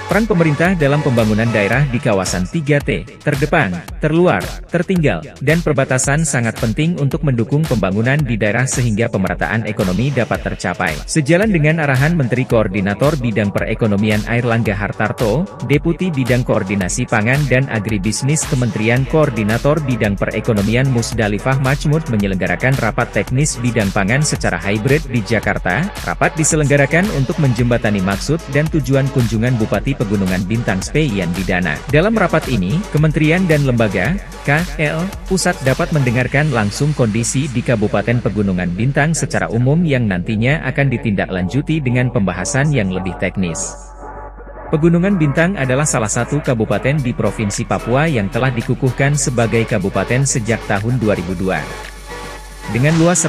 Peran pemerintah dalam pembangunan daerah di kawasan 3T, terdepan, terluar, tertinggal, dan perbatasan sangat penting untuk mendukung pembangunan di daerah sehingga pemerataan ekonomi dapat tercapai. Sejalan dengan arahan Menteri Koordinator Bidang Perekonomian Airlangga Hartarto, Deputi Bidang Koordinasi Pangan dan Agribisnis Kementerian Koordinator Bidang Perekonomian Musdalifah Majmud menyelenggarakan rapat teknis bidang pangan secara hybrid di Jakarta. Rapat diselenggarakan untuk menjembatani maksud dan tujuan kunjungan Bupati Pegunungan Bintang Speian Bidana. Dalam rapat ini, kementerian dan lembaga, KL, pusat dapat mendengarkan langsung kondisi di Kabupaten Pegunungan Bintang secara umum yang nantinya akan ditindaklanjuti dengan pembahasan yang lebih teknis. Pegunungan Bintang adalah salah satu kabupaten di Provinsi Papua yang telah dikukuhkan sebagai kabupaten sejak tahun 2002. Dengan luas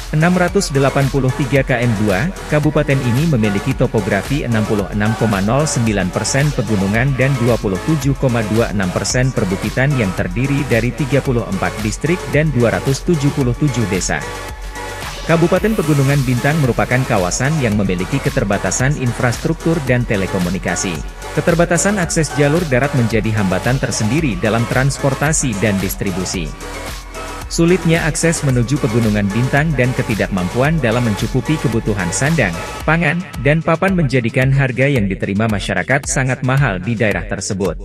683 km2, kabupaten ini memiliki topografi 66,09% pegunungan dan 27,26% perbukitan yang terdiri dari 34 distrik dan 277 desa. Kabupaten Pegunungan Bintang merupakan kawasan yang memiliki keterbatasan infrastruktur dan telekomunikasi. Keterbatasan akses jalur darat menjadi hambatan tersendiri dalam transportasi dan distribusi. Sulitnya akses menuju Pegunungan Bintang dan ketidakmampuan dalam mencukupi kebutuhan sandang, pangan, dan papan menjadikan harga yang diterima masyarakat sangat mahal di daerah tersebut.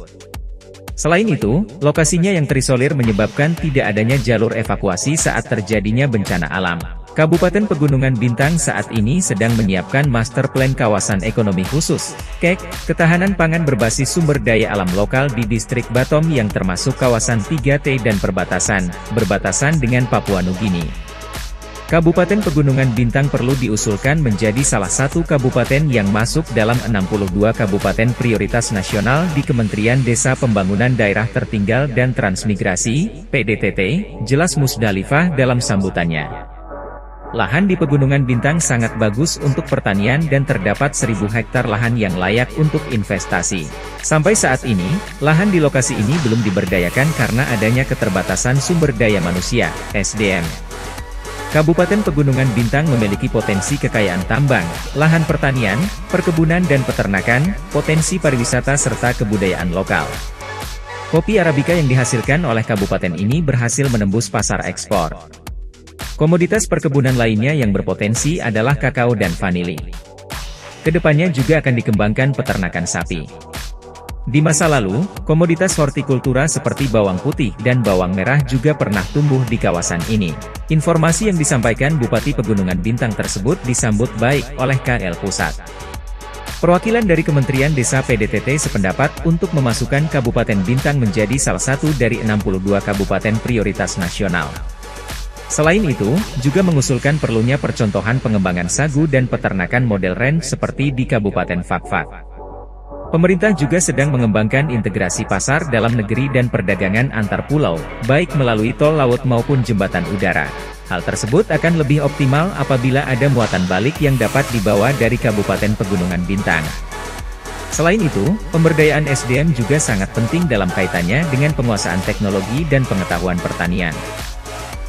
Selain itu, lokasinya yang terisolir menyebabkan tidak adanya jalur evakuasi saat terjadinya bencana alam. Kabupaten Pegunungan Bintang saat ini sedang menyiapkan Master Plan Kawasan Ekonomi Khusus, KEK, ketahanan pangan berbasis sumber daya alam lokal di Distrik Batom yang termasuk kawasan 3T dan berbatasan dengan Papua Nugini. Kabupaten Pegunungan Bintang perlu diusulkan menjadi salah satu kabupaten yang masuk dalam 62 kabupaten prioritas nasional di Kementerian Desa Pembangunan Daerah Tertinggal dan Transmigrasi, PDTT, jelas Musdalifah dalam sambutannya. Lahan di Pegunungan Bintang sangat bagus untuk pertanian dan terdapat 1.000 hektar lahan yang layak untuk investasi. Sampai saat ini, lahan di lokasi ini belum diberdayakan karena adanya keterbatasan sumber daya manusia, SDM. Kabupaten Pegunungan Bintang memiliki potensi kekayaan tambang, lahan pertanian, perkebunan dan peternakan, potensi pariwisata serta kebudayaan lokal. Kopi Arabica yang dihasilkan oleh kabupaten ini berhasil menembus pasar ekspor. Komoditas perkebunan lainnya yang berpotensi adalah kakao dan vanili. Kedepannya juga akan dikembangkan peternakan sapi. Di masa lalu, komoditas hortikultura seperti bawang putih dan bawang merah juga pernah tumbuh di kawasan ini. Informasi yang disampaikan Bupati Pegunungan Bintang tersebut disambut baik oleh KL Pusat. Perwakilan dari Kementerian Desa PDTT sependapat untuk memasukkan Kabupaten Bintang menjadi salah satu dari 62 kabupaten prioritas nasional. Selain itu, juga mengusulkan perlunya percontohan pengembangan sagu dan peternakan model ranch seperti di Kabupaten Fakfak. Pemerintah juga sedang mengembangkan integrasi pasar dalam negeri dan perdagangan antar pulau, baik melalui tol laut maupun jembatan udara. Hal tersebut akan lebih optimal apabila ada muatan balik yang dapat dibawa dari Kabupaten Pegunungan Bintang. Selain itu, pemberdayaan SDM juga sangat penting dalam kaitannya dengan penguasaan teknologi dan pengetahuan pertanian.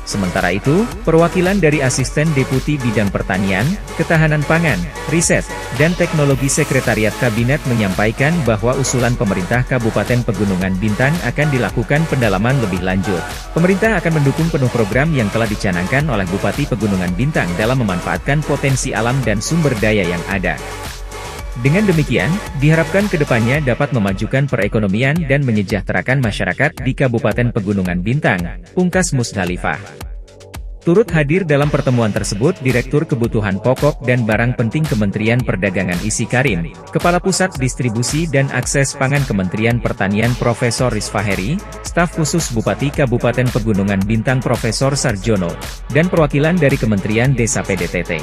Sementara itu, perwakilan dari Asisten Deputi Bidang Pertanian, Ketahanan Pangan, Riset, dan Teknologi Sekretariat Kabinet menyampaikan bahwa usulan pemerintah Kabupaten Pegunungan Bintang akan dilakukan pendalaman lebih lanjut. Pemerintah akan mendukung penuh program yang telah dicanangkan oleh Bupati Pegunungan Bintang dalam memanfaatkan potensi alam dan sumber daya yang ada. Dengan demikian, diharapkan kedepannya dapat memajukan perekonomian dan menyejahterakan masyarakat di Kabupaten Pegunungan Bintang, pungkas Musdalifah. Turut hadir dalam pertemuan tersebut Direktur Kebutuhan Pokok dan Barang Penting Kementerian Perdagangan Isi Karim, Kepala Pusat Distribusi dan Akses Pangan Kementerian Pertanian Profesor Rizfaheri, Staf Khusus Bupati Kabupaten Pegunungan Bintang Profesor Sarjono, dan perwakilan dari Kementerian Desa PDTT.